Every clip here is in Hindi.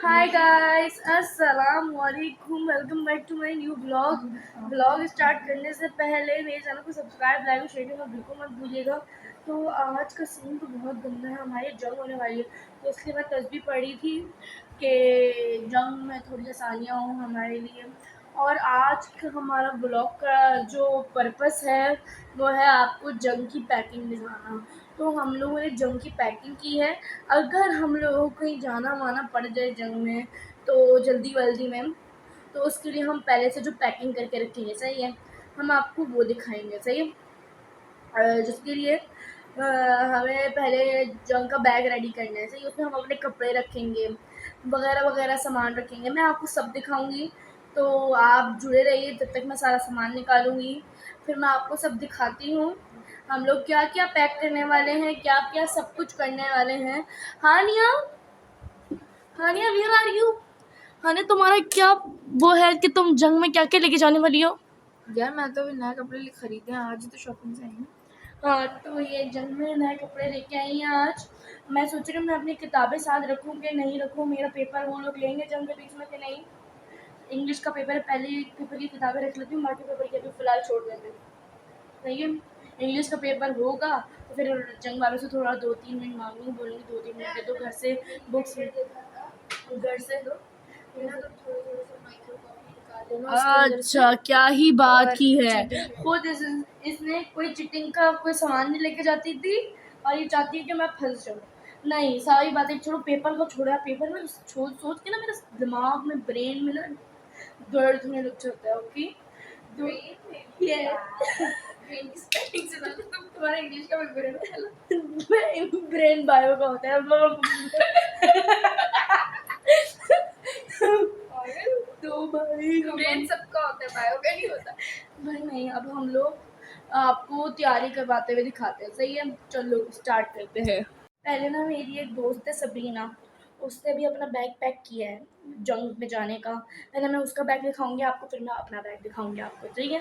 हाय गाइस, अस्सलाम वालेकुम। Welcome back to my new blog start करने से पहले मेरे चैनल को सब्सक्राइब, लाइक और शेयर करना बिल्कुल मत भूलिएगा। तो आज का सीन तो बहुत गंदा है, हमारी जंग होने वाली है। तो इसलिए मैं तस्बीह पढ़ी थी कि जंग में थोड़ी आसानियाँ हों हमारे लिए। और आज का हमारा ब्लॉग का जो पर्पस है वो है आपको जंग की पैकिंग दिखाना। तो हम लोगों ने जंग की पैकिंग की है। अगर हम लोगों को कहीं जाना वाना पड़ जाए जंग में तो जल्दी में, तो उसके लिए हम पहले से जो पैकिंग करके रखेंगे, सही है, हम आपको वो दिखाएंगे, सही है। जिसके लिए हमें पहले जंग का बैग रेडी करना है, सही। उसमें हम अपने कपड़े रखेंगे, वगैरह वगैरह सामान रखेंगे। मैं आपको सब दिखाऊंगी, तो आप जुड़े रहिए। जब तक मैं सारा सामान निकालूंगी फिर मैं आपको सब दिखाती हूँ हम लोग क्या क्या पैक करने वाले हैं, क्या क्या सब कुछ करने वाले हैं। हानिया, हानिया वेयर आर यू? हानिया, तुम्हारा क्या वो है कि तुम जंग में क्या क्या लेके जाने वाली हो? यार मैं तो अभी नए कपड़े खरीदे हैं, आज ही तो शॉपिंग से आई हूँ। हाँ, तो ये जंग में नए कपड़े लेके आई हैं आज। मैं सोच रही हूँ मैं अपनी किताबें साथ रखूँ कि नहीं रखूँ। मेरा पेपर वो लोग लेंगे जंग के बीच में कि नहीं। इंग्लिश का पेपर है, पहले पेपर की किताबें रख लेती हूँ, बाकी पेपर की अभी फ़िलहाल छोड़ देते हैं, सही है। इंग्लिश का पेपर होगा तो फिर जंग वालों से थोड़ा 2-3 मिनट मांगूंगी, बोलूँगी 2-3 मिनट दे दो, घर से बुक्स घर से दो। अच्छा, क्या ही बात की है। खुद इसने कोई चीटिंग का कोई सामान नहीं लेके जाती थी और ये चाहती है कि मैं फंस जाऊँ। नहीं, सारी बातें छोड़ो, पेपर को छोड़ो। पेपर में सोच सोच के ना मेरे दिमाग में, ब्रेन में ना दर्द होने लग जाता है। ओके, तो ये तुम्हारा इंग्लिश का पेपर है ना, ब्रेन बायो का होता है तो भाई ब्रेन सबका होता है, बायो का नहीं होता। भाई नहीं, अब हम लोग आपको तैयारी करवाते हुए दिखाते हैं, सही है। चलो स्टार्ट करते हैं। पहले ना मेरी एक दोस्त है सबरीना, उसने भी अपना बैग पैक किया है जंग में जाने का। पहले मैं उसका बैग दिखाऊंगी आपको, फिर मैं अपना बैग दिखाऊंगी आपको, ठीक है।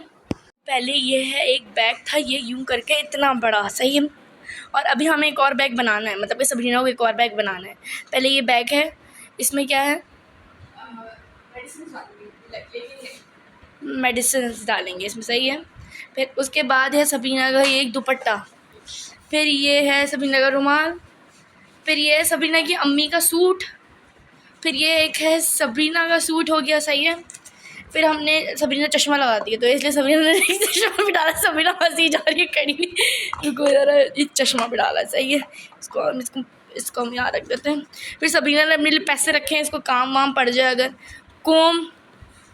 पहले ये है, एक बैग था ये यूं करके इतना बड़ा, सही है। और अभी हमें एक और बैग बनाना है, मतलब कि सबरीना को एक और बैग बनाना है। पहले ये बैग है, इसमें क्या है, मेडिसिन डालेंगे इसमें, सही है। फिर उसके बाद है सबरीना का ये एक दुपट्टा, फिर ये है सबरीना का रुमाल, फिर ये है सबरीना की अम्मी का सूट, फिर ये एक है सबरीना का सूट हो गया, सही है। फिर हमने सबरीना चश्मा लगा दिया तो इसलिए सबरीना ने चश्मा भी डाला। सबरीना हंसी जा रही है कड़ी, रुको ज़रा, ये चश्मा भी डाला, सही है। इसको हम यहाँ रख देते हैं। फिर सबरीना ने अपने लिए पैसे रखे हैं, इसको काम वाम पड़ जाए अगर, कोम।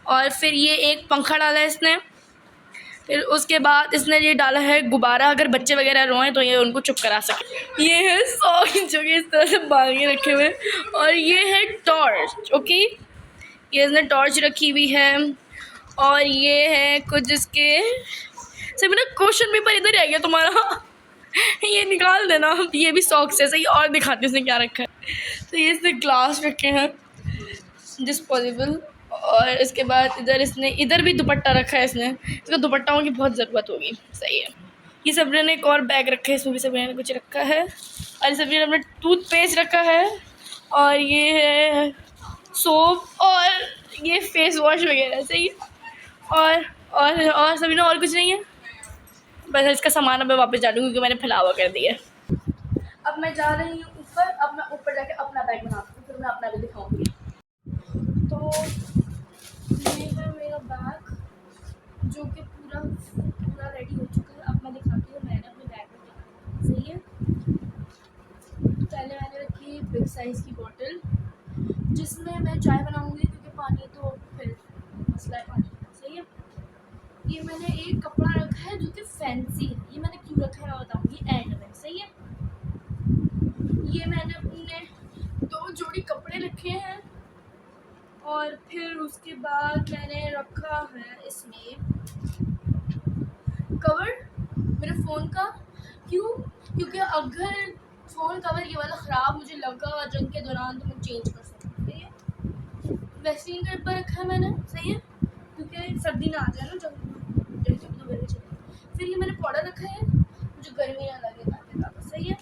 और फिर ये एक पंखा डाला है इसने। फिर उसके बाद इसने ये डाला है गुब्बारा, अगर बच्चे वगैरह रोएं तो ये उनको चुप करा सके। ये है सॉन्ग जो कि इस तरह से बांध रखे हुए। और ये है टॉर्च, ओके, ये इसने टॉर्च रखी हुई है। और ये है कुछ इसके, सही ना, क्वेश्चन पेपर इधर रह गया तुम्हारा ये निकाल देना। ये भी सॉक्स है, सही। और दिखाती हूँ उसने क्या रखा है। तो ये इसने ग्लास रखे हैं डिस्पोजेबल। और इसके बाद इधर इसने, इधर भी दुपट्टा रखा है इसने, इसको दुपट्टाओं की बहुत ज़रूरत होगी, सही है। ये सबने ने एक और बैग रखा है, इसमें भी सबने ने कुछ रखा है। और सबने ने अपना टूथपेस्ट रखा है। और ये है सोप, और ये फेस वॉश वगैरह, सही है। और सभी ने और कुछ नहीं है, बस इसका सामान अब मैं वापस जा दूँगी क्योंकि मैंने फैलावा कर दिया है। अब मैं जा रही हूँ ऊपर, अब मैं ऊपर जाके अपना बैग बनाती हूँ, फिर मैं अपना भी दिखाऊँगी। तो ये है मेरा बैग जो कि पूरा रेडी हो चुका है। अब मैं दिखाती हूँ मैंने अपने बैग में क्या रखा है, सही है। पहले मैंने रखी बिग साइज़ की बॉटल जिसमें मैं चाय बनाऊँगी, क्योंकि पानी तो फिर मसला है पानी का, सही है। ये मैंने एक कपड़ा रखा है जो कि फैंसी है, ये मैंने क्यों रखा है मैं बताऊँगी एंड में, सही है। ये मैंने अपने 2 जोड़ी कपड़े रखे हैं। और फिर उसके बाद मैंने रखा है इसमें कवर मेरे फ़ोन का। क्यों? क्योंकि अगर फ़ोन कवर ये वाला ख़राब मुझे लगा जंग के दौरान तो मैं चेंज कर सकती हूँ, सही है। वैसलीन का डब्बा रखा है मैंने, सही है, क्योंकि सर्दी ना आ जाए ना जब तो गर्मी चले। फिर ये मैंने पाउडर रखा है मुझे गर्मी ना लगे ताकि ज़्यादा, सही है।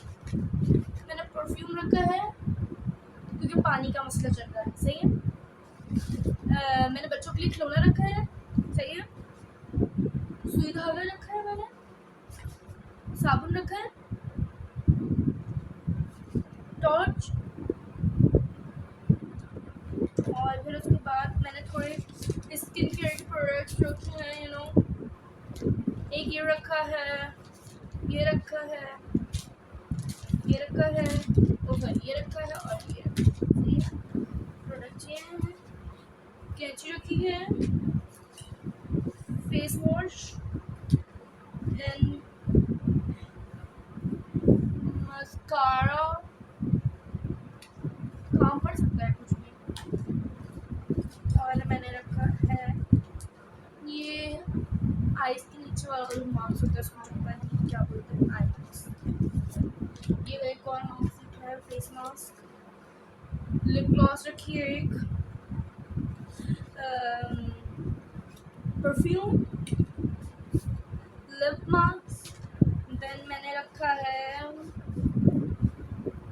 मैंने परफ्यूम रखा है क्योंकि पानी का मसला चल रहा है। सही है। मैंने बच्चों के लिए खिलौना रखा है। सही है। सुई धागा रखा है, मैंने साबुन रखा है, टॉर्च, और फिर उसके बाद मैंने थोड़े स्किन केयर के प्रोडक्ट्स रखे हैं, यू नो। एक ये रखा है, ये रखा है, ये रखा है, ये रखा है, और ये प्रोडक्ट ये हैं। कैंची रखी है, फेस वॉश, देन मस्कारा, काम पड़ सकता है कुछ भी। और मैंने रखा है ये आइस के नीचे वाला जो मास्क होता है, उसमें क्या बोलते हैं, आइस। ये एक और मास्क है, फेस मास्क। लिप ग्लॉस रखी है एक, परफ्यूम, लिप मास्क। देन मैंने रखा है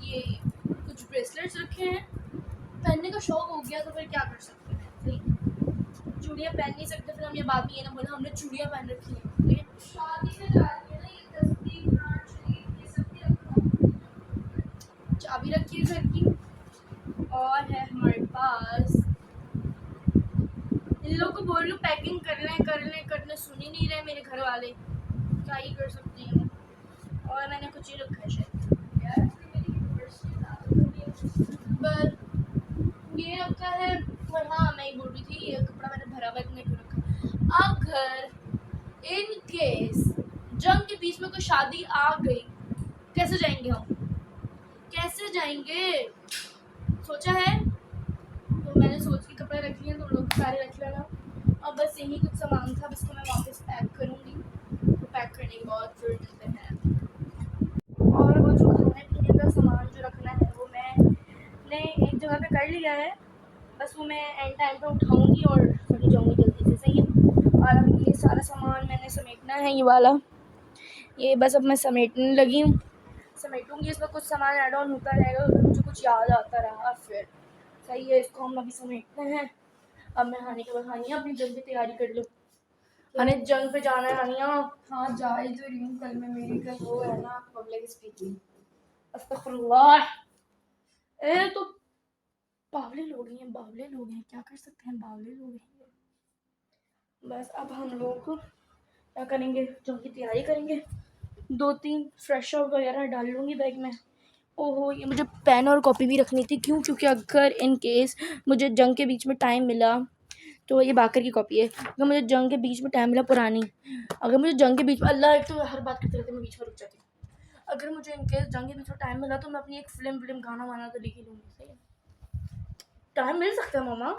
ये कुछ ब्रेसलेट्स रखे हैं। पहनने का शौक हो गया तो फिर क्या कर सकते हैं। सही, चूड़ियाँ पहन नहीं सकते, फिर हम ये बाद में ये ना बोला हमने चूड़ियाँ पहन रखी हैं। ठीक है, शादी में जा रही है ना, ये तस्वीर ये सब भी रखा, चाबी रखी है घर की। और है हमारे पास, इन लोगों को बोल लूँ पैकिंग करने सुन ही नहीं रहे मेरे घर वाले, क्या ही कर सकती हूँ। और मैंने कुछ ही रखा है शायद यार, पर ये रखा है। और हाँ, मैं ही बोल रही थी ये कपड़ा मैंने भरा हुआ इतने क्यों रखा। अगर इन केस जंग के बीच में कोई शादी आ गई, कैसे जाएंगे हम, कैसे जाएंगे, सोचा है। तो मैंने सोच के कपड़े रख लिए, तुम लोग सारे रख लेना। अब बस यही कुछ सामान था, इसको मैं वापस पैक करूँगी। तो पैक करने के बाद फिर मिलते हैं। और वो जो खाने पीने का सामान जो रखना है वो मैंने एक जगह पे कर लिया है, बस वो मैं एंड टाइम पे उठाऊँगी और चली जाऊँगी जल्दी से। सही है। और अब ये सारा सामान मैंने समेटना है, ये वाला, ये बस अब मैं समेटने लगी हूँ। समेटूँगी, इसमें कुछ सामान ऐड ऑन होता रहेगा, मुझे कुछ याद आता रहा फिर। सही है, इसको हम अभी समेटते हैं। अब मैं हानि के बाद, हानिया अपनी जंग की तैयारी कर लो। हानि जंग पे जाना है हानिया। हाँ जा ही तो रही हूँ, कल में मेरी कल वो है ना पब्लिक स्पीकिंग। अस्तगफुरुल्लाह। ए तो बावले लोग हैं, क्या कर सकते हैं, बावले लोग हैं। बस अब हम लोग क्या करेंगे, जंग की तैयारी करेंगे। 2-3 फ्रेश अप वगैरह डाल लूँगी बैग में। ओहो, ये मुझे पेन और कॉपी भी रखनी थी। क्यों? क्योंकि अगर इन केस मुझे जंग के बीच में टाइम मिला, तो ये बाकर की कॉपी है। अगर मुझे जंग के बीच में टाइम मिला पुरानी, अगर मुझे जंग के बीच में, अल्लाह, एक तो हर बात करते रहते मैं बीच में रुक जाती हूँ। अगर मुझे इन केस जंग के बीच में टाइम मिला तो मैं अपनी एक फिल्म गाना वाना तो लिख ही लूँगी। सही है, टाइम मिल सकता है मामा,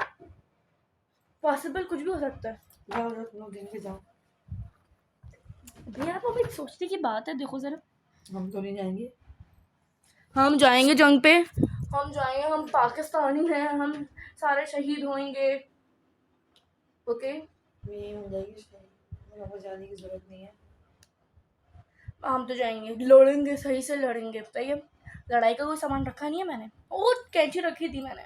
पॉसिबल कुछ भी हो सकता है। जाओ दिन के जाओ, भैया आप अब एक सोचने की बात है, देखो ज़रा, हम तो नहीं जाएंगे। हम जाएंगे जंग पे, हम जाएंगे, हम पाकिस्तानी हैं, हम सारे शहीद होंगे। ओके, ये हो जाएगी, वहाँ जाने की जरूरत नहीं है। हम तो जाएंगे, लड़ेंगे, सही से लड़ेंगे। बताइए, लड़ाई का कोई सामान रखा नहीं है मैंने। ओ, कैंची रखी थी मैंने,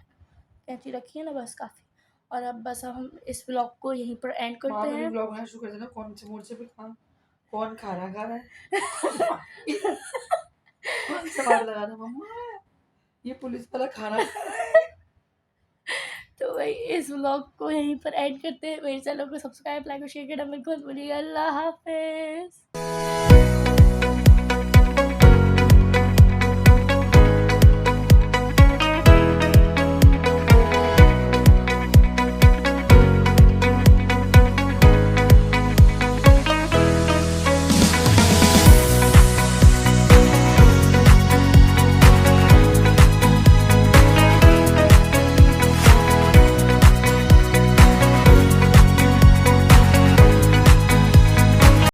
कैंची रखी है ना, बस काफ़ी। और अब बस हम इस ब्लॉग को यहीं पर एंड करते हैं। ब्लॉग बनाना शुरू कर देना, कौन से मोर्चे पे कौन खाना खा रहा है कौन सवाल लगा रहा मम्मा, ये पुलिस वाला खाना खा रहा है। तो भाई इस व्लॉग को यहीं पर ऐड करते हैं। मेरे चैनल को सब्सक्राइब, लाइक और शेयर करना बिल्कुल भूलिएगा। अल्लाह हाफिज़।